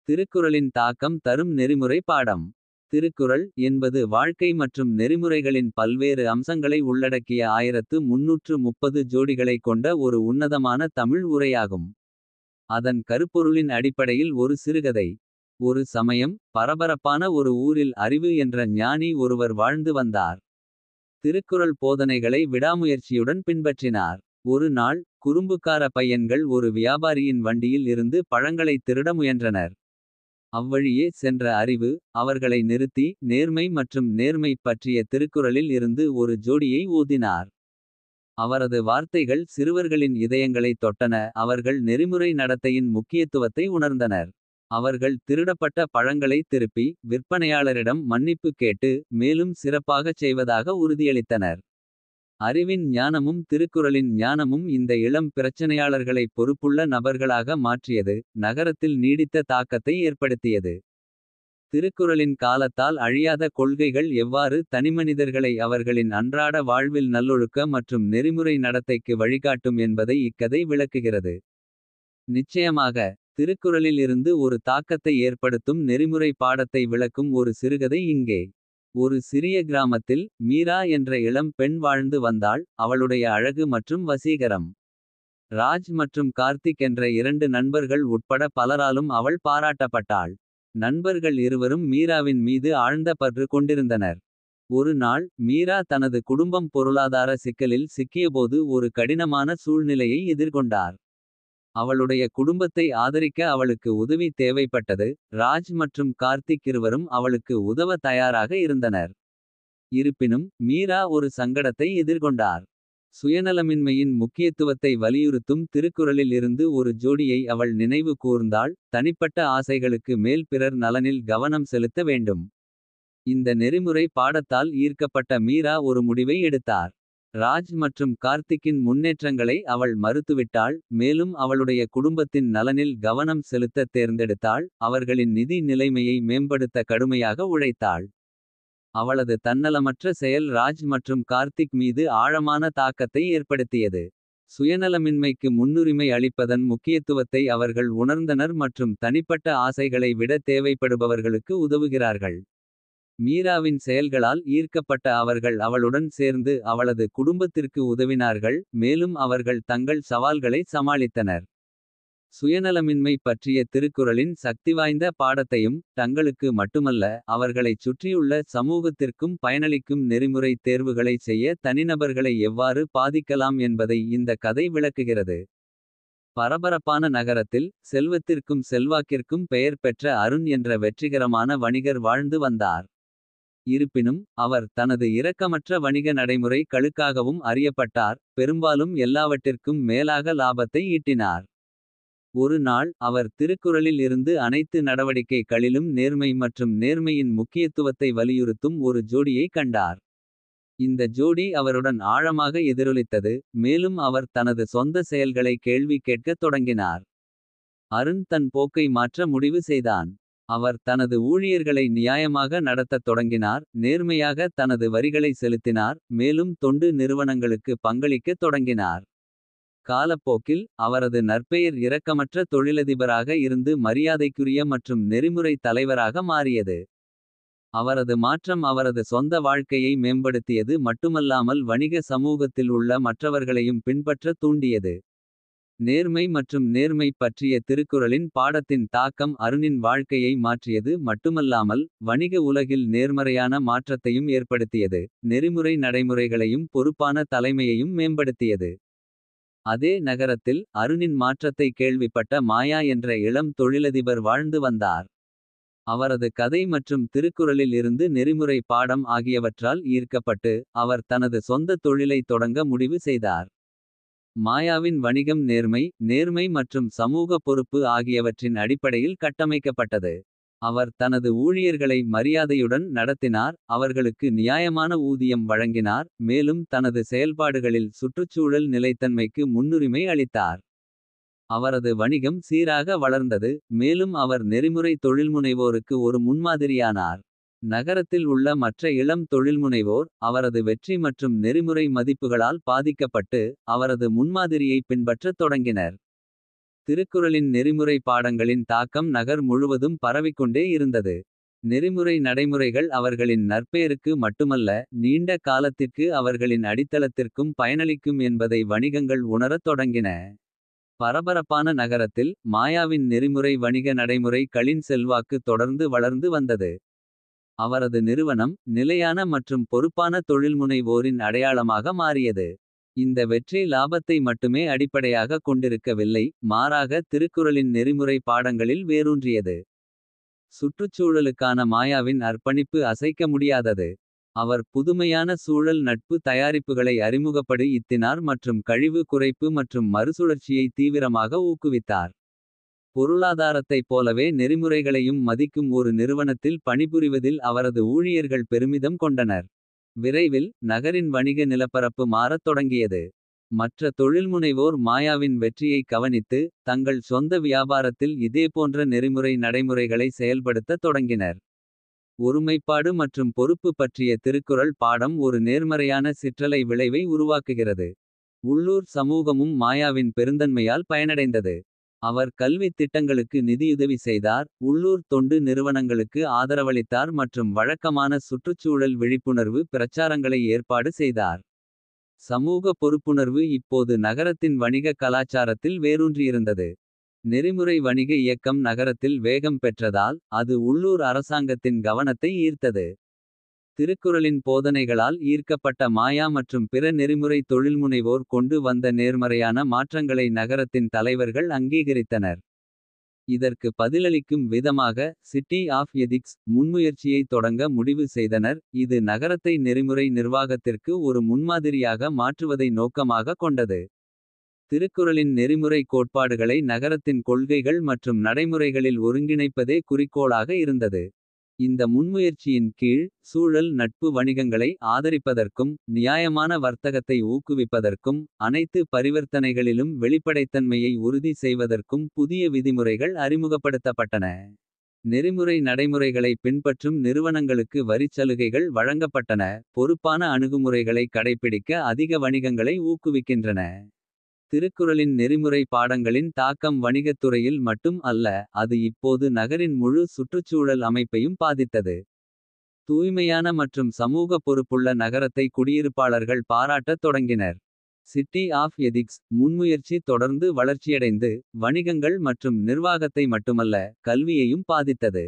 திருக்குறளின் தாக்கம் தரும் நெறிமுறை பாடம். திருக்குறள் என்பது வாழ்க்கை மற்றும் நெறிமுறைகளின் பல்வேறு அம்சங்களை உள்ளடக்கிய 1330 ஜோடிகளைக் கொண்ட ஒரு உன்னதமான தமிழ் உரையாகும். அதன் கருப்பொருளின் அடிப்படையில் ஒரு சிறுகதை. ஒரு சமயம் பரபரப்பான ஒரு ஊரில் அறிவு என்ற ஞானி ஒருவர் வாழ்ந்து வந்தார். திருக்குறள் போதனைகளை விடாமுயற்சியுடன் பின்பற்றினார். ஒரு நாள் குறும்புக்கார பையன்கள் ஒரு வியாபாரியின் வண்டியில் இருந்து பழங்களை திருட முயன்றனர். அவ்வழியே சென்ற அறிவு அவர்களை நிறுத்தி நேர்மை மற்றும் நேர்மை பற்றிய திருக்குறளில் இருந்து ஒரு ஜோடியை ஊதினார். அவரது வார்த்தைகள் சிறுவர்களின் இதயங்களை தொட்டன. அவர்கள் நெறிமுறை நடத்தையின் முக்கியத்துவத்தை உணர்ந்தனர். அவர்கள் திருடப்பட்ட பழங்களை திருப்பி விற்பனையாளரிடம் மன்னிப்பு கேட்டு மேலும் சிறப்பாகச் செய்வதாக உறுதியளித்தனர். அறிவின் ஞானமும் திருக்குறளின் ஞானமும் இந்த இளம் பிரச்சனையாளர்களை பொறுப்புள்ள நபர்களாக மாற்றியது. நகரத்தில் நீடித்த தாக்கத்தை ஏற்படுத்தியது. திருக்குறளின் காலத்தால் அழியாத கொள்கைகள் எவ்வாறு தனிமனிதர்களை அவர்களின் அன்றாட வாழ்வில் நல்லொழுக்க மற்றும் நெறிமுறை நடத்தைக்கு வழிகாட்டும் என்பதை இக்கதை விளக்குகிறது. நிச்சயமாக திருக்குறளில் இருந்து ஒரு தாக்கத்தை ஏற்படுத்தும் நெறிமுறை பாடத்தை விளக்கும் ஒரு சிறுகதை இங்கே. ஒரு சிறிய கிராமத்தில் மீரா என்ற இளம் பெண் வாழ்ந்து வந்தாள். அவளுடைய அழகு மற்றும் வசீகரம் ராஜ் மற்றும் கார்த்திக் என்ற இரண்டு நண்பர்கள் உட்பட பலராலும் அவள் பாராட்டப்பட்டாள். நண்பர்கள் இருவரும் மீராவின் மீது ஆழ்ந்த பற்று கொண்டிருந்தனர். ஒரு நாள் மீரா தனது குடும்பம் பொருளாதார சிக்கலில் சிக்கியபோது ஒரு கடினமான சூழ்நிலையை எதிர்கொண்டார். அவளுடைய குடும்பத்தை ஆதரிக்க அவளுக்கு உதவி தேவைப்பட்டது. ராஜ் மற்றும் கார்த்திக் இருவரும் அவளுக்கு உதவ தயாராக இருந்தனர். இருப்பினும் மீரா ஒரு சங்கடத்தை எதிர்கொண்டார். சுயநலமின்மையின் முக்கியத்துவத்தை வலியுறுத்தும் திருக்குறளில் இருந்து ஒரு ஜோடியை அவள் நினைவு கூர்ந்தாள். தனிப்பட்ட ஆசைகளுக்கு மேல் பிறர் நலனில் கவனம் செலுத்த வேண்டும். இந்த நெறிமுறை பாடத்தால் ஈர்க்கப்பட்ட மீரா ஒரு முடிவை எடுத்தார். ராஜ் மற்றும் கார்த்திக்கின் முன்னேற்றங்களை அவள் மறுத்துவிட்டாள். மேலும் அவளுடைய குடும்பத்தின் நலனில் கவனம் செலுத்த தேர்ந்தெடுத்தாள். அவர்களின் நிதி நிலைமையை மேம்படுத்த கடுமையாக உழைத்தாள். அவளது தன்னலமற்ற செயல் ராஜ் மற்றும் கார்த்திக் மீது ஆழமான தாக்கத்தை ஏற்படுத்தியது. சுயநலமின்மைக்கு முன்னுரிமை அளிப்பதன் முக்கியத்துவத்தை அவர்கள் உணர்ந்தனர் மற்றும் தனிப்பட்ட ஆசைகளை விட தேவைப்படுபவர்களுக்கு உதவுகிறார்கள். மீராவின் செயல்களால் ஈர்க்கப்பட்ட அவர்கள் அவளுடன் சேர்ந்து அவளது குடும்பத்திற்கு உதவினார்கள். மேலும் அவர்கள் தங்கள் சவால்களை சமாளித்தனர். சுயநலமின்மை பற்றிய திருக்குறளின் சக்திவாய்ந்த பாடத்தையும் தங்களுக்கு மட்டுமல்ல அவர்களைச் சுற்றியுள்ள சமூகத்திற்கும் பயனளிக்கும் நெறிமுறை தேர்வுகளை செய்ய தனிநபர்களை எவ்வாறு பாதிக்கலாம் என்பதை இந்த கதை விளக்குகிறது. பரபரப்பான நகரத்தில் செல்வத்திற்கும் செல்வாக்கிற்கும் பெயர் பெற்ற அருண் என்ற வெற்றிகரமான வணிகர் வாழ்ந்து வந்தார். இருப்பினும் அவர் தனது இரக்கமற்ற வணிக நடைமுறை களுக்காகவும் அறியப்பட்டார். பெரும்பாலும் எல்லாவற்றிற்கும் மேலாக லாபத்தை ஈட்டினார். ஒரு நாள் அவர் திருக்குறளில் இருந்து அனைத்து நடவடிக்கைகளிலும் நேர்மை மற்றும் நேர்மையின் முக்கியத்துவத்தை வலியுறுத்தும் ஒரு ஜோடியை கண்டார். இந்த ஜோடி அவருடன் ஆழமாக எதிரொலித்தது. மேலும் அவர் தனது சொந்த செயல்களை கேள்வி கேட்கத் தொடங்கினார். அருண் தன் போக்கை மாற்ற முடிவு செய்தான். அவர் தனது ஊழியர்களை நியாயமாக நடத்தத் தொடங்கினார். நேர்மையாக தனது வரிகளை செலுத்தினார். மேலும் தொண்டு நிறுவனங்களுக்கு பங்களிக்கத் தொடங்கினார். காலப்போக்கில் அவரது நற்பெயர் இரக்கமற்ற தொழிலதிபராக இருந்து மரியாதைக்குரிய மற்றும் நெறிமுறை தலைவராக மாறியது. அவரது மாற்றம் அவரது சொந்த வாழ்க்கையை மேம்படுத்தியது மட்டுமல்லாமல் வணிக சமூகத்தில் உள்ள மற்றவர்களையும் பின்பற்ற தூண்டியது. நேர்மை மற்றும் நேர்மை பற்றிய திருக்குறளின் பாடத்தின் தாக்கம் அருணின் வாழ்க்கையை மாற்றியது மட்டுமல்லாமல் வணிக உலகில் நேர்மறையான மாற்றத்தையும் ஏற்படுத்தியது. நெறிமுறை நடைமுறைகளையும் பொறுப்பான தலைமையையும் மேம்படுத்தியது. அதே நகரத்தில் அருணின் மாற்றத்தை கேள்விப்பட்ட மாயா என்ற இளம் தொழிலதிபர் வாழ்ந்து வந்தார். அவரது கதை மற்றும் திருக்குறளில் இருந்து நெறிமுறை பாடம் ஆகியவற்றால் ஈர்க்கப்பட்டு அவர் தனது சொந்த தொழிலை தொடங்க முடிவு செய்தார். மாயாவின் வணிகம் நேர்மை மற்றும் சமூக பொறுப்பு ஆகியவற்றின் அடிப்படையில் கட்டமைக்கப்பட்டது. அவர் தனது ஊழியர்களை மரியாதையுடன் நடத்தினார். அவர்களுக்கு நியாயமான ஊதியம் வழங்கினார். மேலும் தனது செயல்பாடுகளில் சுற்றுச்சூழல் நிலைத்தன்மைக்கு முன்னுரிமை அளித்தார். அவரது வணிகம் சீராக வளர்ந்தது. மேலும் அவர் நெறிமுறை தொழில்முனைவோருக்கு ஒரு முன்மாதிரியானார். நகரத்தில் உள்ள மற்ற இளம் தொழில்முனைவோர் அவரது வெற்றி மற்றும் நெறிமுறை மதிப்புகளால் பாதிக்கப்பட்டு அவரது முன்மாதிரியை பின்பற்றத் தொடங்கினர். திருக்குறளின் நெறிமுறை பாடங்களின் தாக்கம் நகர் முழுவதும் பரவிக்கொண்டே இருந்தது. நெறிமுறை நடைமுறைகள் அவர்களின் நற்பெயருக்கு மட்டுமல்ல. நீண்ட காலத்திற்கு அவர்களின் அடித்தளத்திற்கும் பயனளிக்கும் என்பதை வணிகங்கள் உணரத் தொடங்கின. பரபரப்பான நகரத்தில் மாயாவின் நெறிமுறை வணிக நடைமுறை களின் செல்வாக்கு தொடர்ந்து வளர்ந்து வந்தது. அவரது நிறுவனம் நிலையான மற்றும் பொறுப்பான தொழில்முனைவோரின் அடையாளமாக மாறியது. இந்த வெற்றி லாபத்தை மட்டுமே அடிப்படையாக கொண்டிருக்கவில்லை. மாறாக திருக்குறளின் நெறிமுறை பாடங்களில் வேரூன்றியது. சுற்றுச்சூழலுக்கான மாயாவின் அர்ப்பணிப்பு அசைக்க முடியாதது. அவர் புதுமையான சூழல் நட்பு தயாரிப்புகளை அறிமுகப்படுத்தினார் மற்றும் கழிவு குறைப்பு மற்றும் மறுசுழற்சியை தீவிரமாக ஊக்குவித்தார். பொருளாதாரத்தைப் போலவே நெறிமுறைகளையும் மதிக்கும் ஒரு நிறுவனத்தில் பணிபுரிவதில் அவரது ஊழியர்கள் பெருமிதம் கொண்டனர். விரைவில் நகரின் வணிக நிலப்பரப்பு மாறத் தொடங்கியது. மற்ற தொழில்முனைவோர் மாயாவின் வெற்றியை கவனித்து. தங்கள் சொந்த வியாபாரத்தில் இதேபோன்ற நெறிமுறை நடைமுறைகளை செயல்படுத்தத் தொடங்கினர். ஒருமைப்பாடு மற்றும் பொறுப்பு பற்றிய திருக்குறள் பாடம் ஒரு நேர்மறையான சிற்றலை விளைவை உருவாக்குகிறது. உள்ளூர் சமூகமும் மாயாவின் பெருந்தன்மையால் பயனடைந்தது. அவர் கல்வித் திட்டங்களுக்கு நிதியுதவி செய்தார். உள்ளூர் தொண்டு நிறுவனங்களுக்கு ஆதரவளித்தார் மற்றும் வழக்கமான சுற்றுச்சூழல் விழிப்புணர்வு பிரச்சாரங்களை ஏற்பாடு செய்தார். சமூக பொறுப்புணர்வு இப்போது நகரத்தின் வணிக கலாச்சாரத்தில் வேரூன்றியிருந்தது. நெறிமுறை வணிக இயக்கம் நகரத்தில் வேகம் பெற்றதால். அது உள்ளூர் அரசாங்கத்தின் கவனத்தை ஈர்த்தது. திருக்குறளின் போதனைகளால் ஈர்க்கப்பட்ட மாயா மற்றும் பிற நெறிமுறை தொழில்முனைவோர் கொண்டு வந்த நேர்மறையான மாற்றங்களை நகரத்தின் தலைவர்கள் அங்கீகரித்தனர். இதற்கு பதிலளிக்கும் விதமாக சிட்டி ஆஃப் எதிக்ஸ் முன்முயற்சியை தொடங்க முடிவு செய்தனர். இது நகரத்தை நெறிமுறை நிர்வாகத்திற்கு ஒரு முன்மாதிரியாக மாற்றுவதை நோக்கமாக கொண்டது. திருக்குறளின் நெறிமுறை கோட்பாடுகளை நகரத்தின் கொள்கைகள் மற்றும் நடைமுறைகளில் ஒருங்கிணைப்பதே குறிக்கோளாக இருந்தது. இந்த முன்முயற்சியின் கீழ் சூழல் நட்பு வணிகங்களை ஆதரிப்பதற்கும். நியாயமான வர்த்தகத்தை ஊக்குவிப்பதற்கும். அனைத்து பரிவர்த்தனைகளிலும் வெளிப்படைத்தன்மையை உறுதி செய்வதற்கும். புதிய விதிமுறைகள் அறிமுகப்படுத்தப்பட்டன. நெறிமுறை நடைமுறைகளை பின்பற்றும் நிறுவனங்களுக்கு வரிச் சலுகைகள் வழங்கப்பட்டன. பொறுப்பான அணுகுமுறைகளை கடைப்பிடிக்க அதிக வணிகங்களை ஊக்குவிக்கின்றன. திருக்குறளின் நெறிமுறை பாடங்களின் தாக்கம் வணிகத் துறையில் மட்டும் அல்ல. அது இப்போது நகரின் முழு சுற்றுச்சூழல் அமைப்பையும் பாதித்தது. தூய்மையான மற்றும் சமூக பொறுப்புள்ள நகரத்தை குடியிருப்பாளர்கள் பாராட்டத் தொடங்கினர். சிட்டி ஆஃப் எதிக்ஸ் முன்முயற்சி தொடர்ந்து வளர்ச்சியடைந்து. வணிகங்கள் மற்றும் நிர்வாகத்தை மட்டுமல்ல கல்வியையும் பாதித்தது.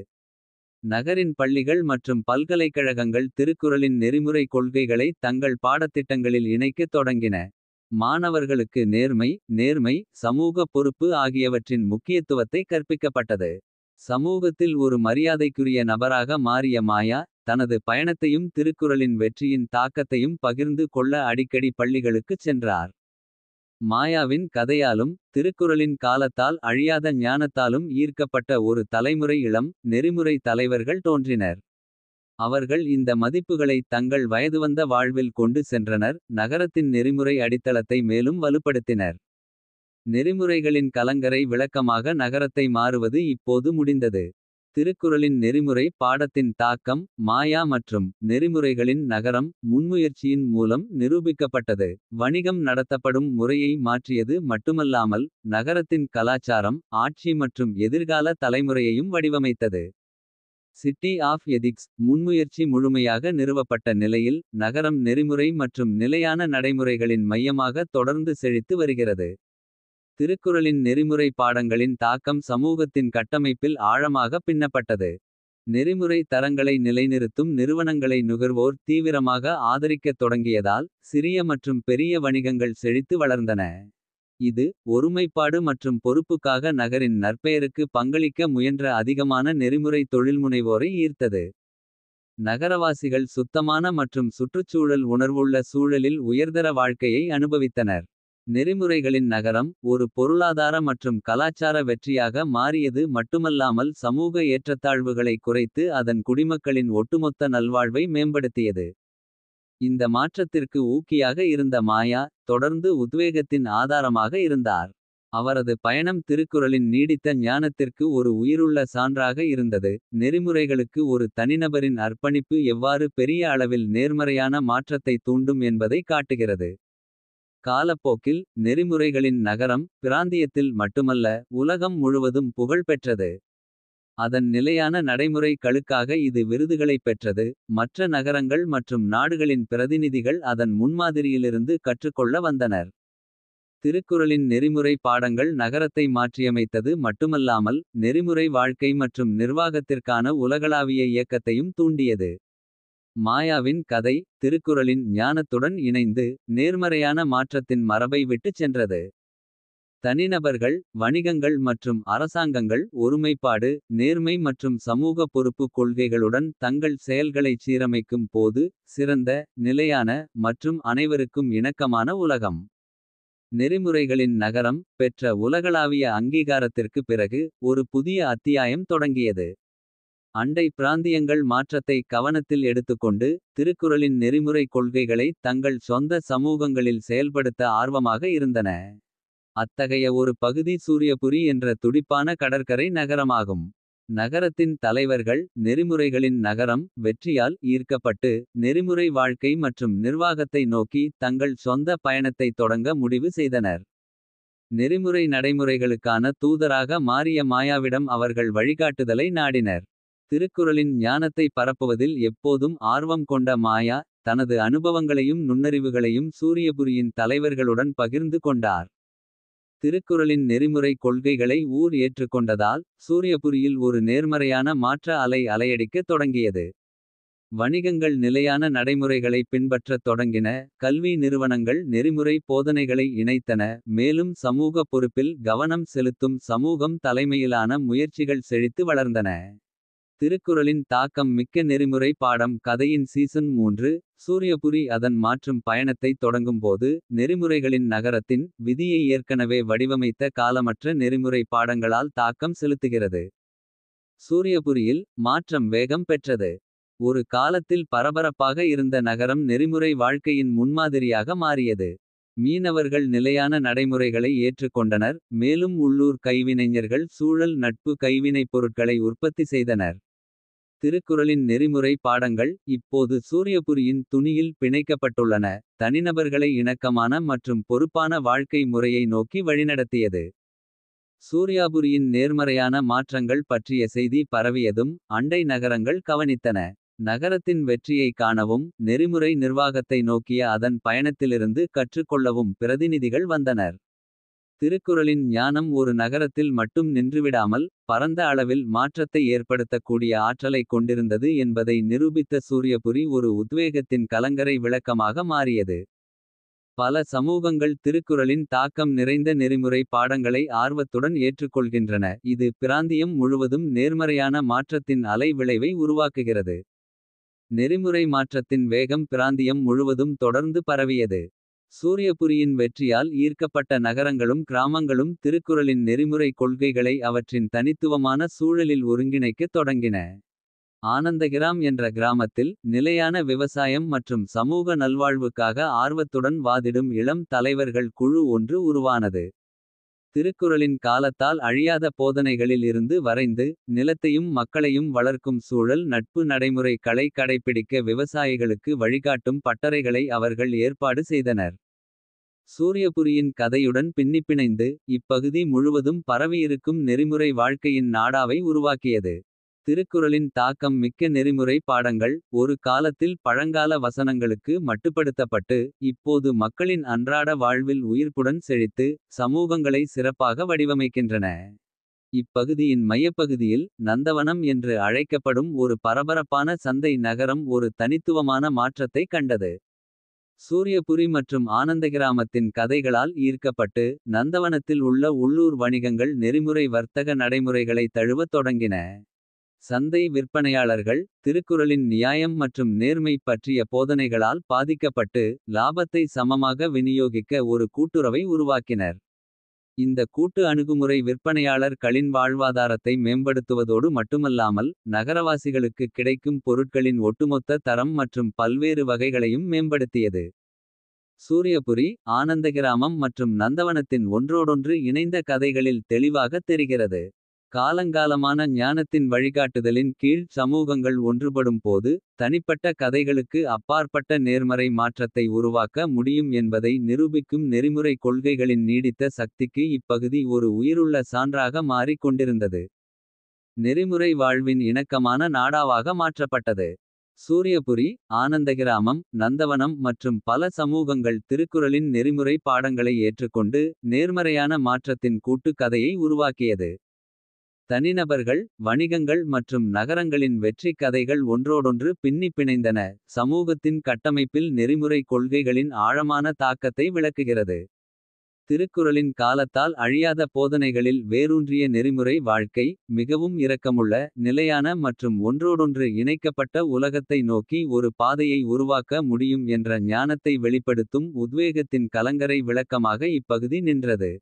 நகரின் பள்ளிகள் மற்றும் பல்கலைக்கழகங்கள் திருக்குறளின் நெறிமுறை கொள்கைகளை தங்கள் பாடத்திட்டங்களில் இணைக்கத் தொடங்கின. மாணவர்களுக்கு நேர்மை சமூக பொறுப்பு ஆகியவற்றின் முக்கியத்துவத்தை கற்பிக்கப்பட்டது. சமூகத்தில் ஒரு மரியாதைக்குரிய நபராக மாறிய மாயா. தனது பயணத்தையும் திருக்குறளின் வெற்றியின் தாக்கத்தையும் பகிர்ந்து கொள்ள அடிக்கடி பள்ளிகளுக்குச் சென்றார். மாயாவின் கதையாலும் திருக்குறளின் காலத்தால் அழியாத ஞானத்தாலும் ஈர்க்கப்பட்ட ஒரு தலைமுறை இளம். நெறிமுறை தலைவர்கள் தோன்றினர். அவர்கள் இந்த மதிப்புகளை தங்கள் வயதுவந்த வாழ்வில் கொண்டு சென்றனர். நகரத்தின் நெறிமுறை அடித்தளத்தை மேலும் வலுப்படுத்தினர். நெறிமுறைகளின் கலங்கரை விளக்கமாக நகரத்தை மாறுவது இப்போது முடிந்தது. திருக்குறளின் நெறிமுறை பாடத்தின் தாக்கம் மாயா மற்றும் நெறிமுறைகளின் நகரம் முன்முயற்சியின் மூலம் நிரூபிக்கப்பட்டது. வணிகம் நடத்தப்படும் முறையை மாற்றியது மட்டுமல்லாமல். நகரத்தின் கலாச்சாரம் ஆட்சி மற்றும் எதிர்கால தலைமுறையையும் வடிவமைத்தது. சிட்டி ஆஃப் எதிக்ஸ் முன்முயற்சி முழுமையாக நிறுவப்பட்ட நிலையில். நகரம் நெறிமுறை மற்றும் நிலையான நடைமுறைகளின் மையமாக தொடர்ந்து செழித்து வருகிறது. திருக்குறளின் நெறிமுறை பாடங்களின் தாக்கம் சமூகத்தின் கட்டமைப்பில் ஆழமாக பின்னப்பட்டது. நெறிமுறை தரங்களை நிலைநிறுத்தும் நிறுவனங்களை நுகர்வோர் தீவிரமாக ஆதரிக்கத் தொடங்கியதால். சிறிய மற்றும் பெரிய வணிகங்கள் செழித்து வளர்ந்தன. இது ஒருமைப்பாடு மற்றும் பொறுப்புக்காக நகரின் நற்பெயருக்கு பங்களிக்க முயன்ற அதிகமான நெறிமுறை தொழில்முனைவோரை ஈர்த்தது. நகரவாசிகள் சுத்தமான மற்றும் சுற்றுச்சூழல் உணர்வுள்ள சூழலில் உயர்தர வாழ்க்கையை அனுபவித்தனர். நெறிமுறைகளின் நகரம் ஒரு பொருளாதார மற்றும் கலாச்சார வெற்றியாக மாறியது மட்டுமல்லாமல். சமூக ஏற்றத்தாழ்வுகளை குறைத்து அதன் குடிமக்களின் ஒட்டுமொத்த நல்வாழ்வை மேம்படுத்தியது. இந்த மாற்றத்திற்கு ஊக்கியாக இருந்த மாயா தொடர்ந்து உத்வேகத்தின் ஆதாரமாக இருந்தார். அவரது பயணம் திருக்குறளின் நீடித்த ஞானத்திற்கு ஒரு உயிருள்ள சான்றாக இருந்தது. நெறிமுறைகளுக்கு ஒரு தனிநபரின் அர்ப்பணிப்பு எவ்வாறு பெரிய அளவில் நேர்மறையான மாற்றத்தை தூண்டும் என்பதை காட்டுகிறது. காலப்போக்கில் நெறிமுறைகளின் நகரம் பிராந்தியத்தில் மட்டுமல்ல உலகம் முழுவதும் புகழ் பெற்றது. அதன் நிலையான நடைமுறைகளுக்காக இது விருதுகளைப் பெற்றது. மற்ற நகரங்கள் மற்றும் நாடுகளின் பிரதிநிதிகள் அதன் முன்மாதிரியிலிருந்து கற்றுக்கொள்ள வந்தனர். திருக்குறளின் நெறிமுறை பாடங்கள் நகரத்தை மாற்றியமைத்தது மட்டுமல்லாமல். நெறிமுறை வாழ்க்கை மற்றும் நிர்வாகத்திற்கான உலகளாவிய இயக்கத்தையும் தூண்டியது. மாயாவின் கதை திருக்குறளின் ஞானத்துடன் இணைந்து. நேர்மறையான மாற்றத்தின் மரபை விட்டுச் சென்றது. தனிநபர்கள் வணிகங்கள் மற்றும் அரசாங்கங்கள் ஒருமைப்பாடு. நேர்மை மற்றும் சமூக பொறுப்பு கொள்கைகளுடன் தங்கள் செயல்களைச் சீரமைக்கும் போது. சிறந்த நிலையான மற்றும் அனைவருக்கும் இணக்கமான உலகம். நெறிமுறைகளின் நகரம் பெற்ற உலகளாவிய அங்கீகாரத்திற்கு பிறகு. ஒரு புதிய அத்தியாயம் தொடங்கியது. அண்டை பிராந்தியங்கள் மாற்றத்தை கவனத்தில் எடுத்துக்கொண்டு. திருக்குறளின் நெறிமுறை கொள்கைகளை தங்கள் சொந்த சமூகங்களில் செயல்படுத்த ஆர்வமாக இருந்தன. அத்தகைய ஒரு பகுதி சூரியபுரி என்ற துடிப்பான கடற்கரை நகரமாகும். நகரத்தின் தலைவர்கள் நெறிமுறைகளின் நகரம் வெற்றியால் ஈர்க்கப்பட்டு. நெறிமுறை வாழ்க்கை மற்றும் நிர்வாகத்தை நோக்கி தங்கள் சொந்த பயணத்தை தொடங்க முடிவு செய்தனர். நெறிமுறை நடைமுறைகளுக்கான தூதராக மாறிய மாயாவிடம் அவர்கள் வழிகாட்டுதலை நாடினர். திருக்குறளின் ஞானத்தை பரப்புவதில் எப்போதும் ஆர்வம் கொண்ட மாயா. தனது அனுபவங்களையும் நுண்ணறிவுகளையும் சூரியபுரியின் தலைவர்களுடன் பகிர்ந்து கொண்டார். திருக்குறளின் நெறிமுறை கொள்கைகளை ஊர் ஏற்றுக்கொண்டதால். சூரியபுரியில் ஒரு நேர்மறையான மாற்ற அலை அலையடிக்கத் தொடங்கியது. வணிகங்கள் நிலையான நடைமுறைகளை பின்பற்றத் தொடங்கின. கல்வி நிறுவனங்கள் நெறிமுறை போதனைகளை இணைத்தன. மேலும் சமூக பொறுப்பில் கவனம் செலுத்தும் சமூகம் தலைமையிலான முயற்சிகள் செழித்து வளர்ந்தன. திருக்குறளின் தாக்கம் மிக்க நெறிமுறை பாடம் கதையின் சீசன் 3. சூரியபுரி அதன் மாற்றும் பயணத்தை தொடங்கும்போது. நெறிமுறைகளின் நகரத்தின் விதியை ஏற்கனவே வடிவமைத்த காலமற்ற நெறிமுறை பாடங்களால் தாக்கம் செலுத்துகிறது. சூரியபுரியில் மாற்றம் வேகம் பெற்றது. ஒரு காலத்தில் பரபரப்பாக இருந்த நகரம் நெறிமுறை வாழ்க்கையின் முன்மாதிரியாக மாறியது. மீனவர்கள் நிலையான நடைமுறைகளை ஏற்றுக்கொண்டனர். மேலும் உள்ளூர் கைவினைஞர்கள் சூழல் நட்பு கைவினைப் பொருட்களை உற்பத்தி செய்தனர். திருக்குறளின் நெறிமுறை பாடங்கள் இப்போது சூரியபுரியின் துணியில் பிணைக்கப்பட்டுள்ளன. தனிநபர்களை இணக்கமான மற்றும் பொறுப்பான வாழ்க்கை முறையை நோக்கி வழிநடத்தியது. சூர்யாபுரியின் நேர்மறையான மாற்றங்கள் பற்றிய செய்தி பரவியதும். அண்டை நகரங்கள் கவனித்தன. நகரத்தின் வெற்றியை காணவும். நெறிமுறை நிர்வாகத்தை நோக்கிய அதன் பயணத்திலிருந்து கற்றுக்கொள்ளவும் பிரதிநிதிகள் வந்தனர். திருக்குறளின் ஞானம் ஒரு நகரத்தில் மட்டும் நின்றுவிடாமல். பரந்த அளவில் மாற்றத்தை ஏற்படுத்தக்கூடிய ஆற்றலைக் கொண்டிருந்தது என்பதை நிரூபித்த சூரியபுரி ஒரு உத்வேகத்தின் கலங்கரை விளக்கமாக மாறியது. பல சமூகங்கள் திருக்குறளின் தாக்கம் நிறைந்த நெறிமுறை பாடங்களை ஆர்வத்துடன் ஏற்றுக்கொள்கின்றன. இது பிராந்தியம் முழுவதும் நேர்மறையான மாற்றத்தின் அலை விளைவை உருவாக்குகிறது. நெறிமுறை மாற்றத்தின் வேகம் பிராந்தியம் முழுவதும் தொடர்ந்து பரவியது. சூரியபுரியின் வெற்றியால் ஈர்க்கப்பட்ட நகரங்களும் கிராமங்களும். திருக்குறளின் நெறிமுறை கொள்கைகளை அவற்றின் தனித்துவமான சூழலில் ஒருங்கிணைக்கத் தொடங்கின. ஆனந்தகிராம் என்ற கிராமத்தில் நிலையான விவசாயம் மற்றும் சமூக நல்வாழ்வுக்காக ஆர்வத்துடன் வாதிடும் இளம் தலைவர்கள் குழு ஒன்று உருவானது. திருக்குறளின் காலத்தால் அழியாத போதனைகளில் இருந்து வரைந்து. நிலத்தையும் மக்களையும் வளர்க்கும் சூழல் நட்பு நடைமுறைகளை கடைப்பிடிக்க விவசாயிகளுக்கு வழிகாட்டும் பட்டறைகளை அவர்கள் ஏற்பாடு செய்தனர். சூரியபுரியின் கதையுடன் பின்னிப்பிணைந்து. இப்பகுதி முழுவதும் பரவியிருக்கும் நெறிமுறை வாழ்க்கையின் நாடாவை உருவாக்கியது. திருக்குறளின் தாக்கம் மிக்க நெறிமுறை பாடங்கள். ஒரு காலத்தில் பழங்கால வசனங்களுக்கு மட்டுப்படுத்தப்பட்டு. இப்போது மக்களின் அன்றாட வாழ்வில் உயிர்ப்புடன் செழித்து. சமூகங்களை சிறப்பாக வடிவமைக்கின்றன. இப்பகுதியின் மையப்பகுதியில் நந்தவனம் என்று அழைக்கப்படும் ஒரு பரபரப்பான சந்தை நகரம் ஒரு தனித்துவமான மாற்றத்தை கண்டது. சூரியபுரி மற்றும் ஆனந்தகிராமத்தின் கதைகளால் ஈர்க்கப்பட்டு. நந்தவனத்தில் உள்ள உள்ளூர் வணிகங்கள் நெறிமுறை வர்த்தக நடைமுறைகளை தழுவத் தொடங்கின. சந்தை விற்பனையாளர்கள் திருக்குறளின் நியாயம் மற்றும் நேர்மை பற்றிய போதனைகளால் பாதிக்கப்பட்டு. லாபத்தை சமமாக விநியோகிக்க ஒரு கூட்டுறவை உருவாக்கினர். இந்த கூட்டு அணுகுமுறை விற்பனையாளர்களின் வாழ்வாதாரத்தை மேம்படுத்துவதோடு மட்டுமல்லாமல். நகரவாசிகளுக்கு கிடைக்கும் பொருட்களின் ஒட்டுமொத்த தரம் மற்றும் பல்வேறு வகைகளையும் மேம்படுத்தியது. சூரியபுரி ஆனந்தகிராமம் மற்றும் நந்தவனத்தின் ஒன்றோடொன்று இணைந்த கதைகளில் தெளிவாக தெரிகிறது. காலங்காலமான ஞானத்தின் வழிகாட்டுதலின் கீழ் சமூகங்கள் ஒன்றுபடும் போது. தனிப்பட்ட கதைகளுக்கு அப்பாற்பட்ட நேர்மறை மாற்றத்தை உருவாக்க முடியும் என்பதை நிரூபிக்கும் நெறிமுறை கொள்கைகளின் நீடித்த சக்திக்கு இப்பகுதி ஒரு உயிருள்ள சான்றாக மாறிக் கொண்டிருந்தது. நெறிமுறை வாழ்வின் இணக்கமான நாடாவாக மாற்றப்பட்டது. சூரியபுரி, ஆனந்தகிராமம், நந்தவனம் மற்றும் பல சமூகங்கள் திருக்குறளின் நெறிமுறை பாடங்களை ஏற்றுக்கொண்டு. நேர்மறையான மாற்றத்தின் கூட்டுக் கதையை உருவாக்கியது. தனிநபர்கள், வணிகங்கள் மற்றும் நகரங்களின் வெற்றிக் கதைகள் ஒன்றோடொன்று பின்னிப் பிணைந்தன. சமூகத்தின் கட்டமைப்பில் நெறிமுறை கொள்கைகளின் ஆழமான தாக்கத்தை விளக்குகிறது. திருக்குறளின் காலத்தால் அழியாத போதனைகளில் வேரூன்றிய நெறிமுறை வாழ்க்கை. மிகவும் இரக்கமுள்ள, நிலையான மற்றும் ஒன்றோடொன்று இணைக்கப்பட்ட உலகத்தை நோக்கி ஒரு பாதையை உருவாக்க முடியும் என்ற ஞானத்தை வெளிப்படுத்தும் உத்வேகத்தின் கலங்கரை விளக்கமாக இப்பகுதி நின்றது.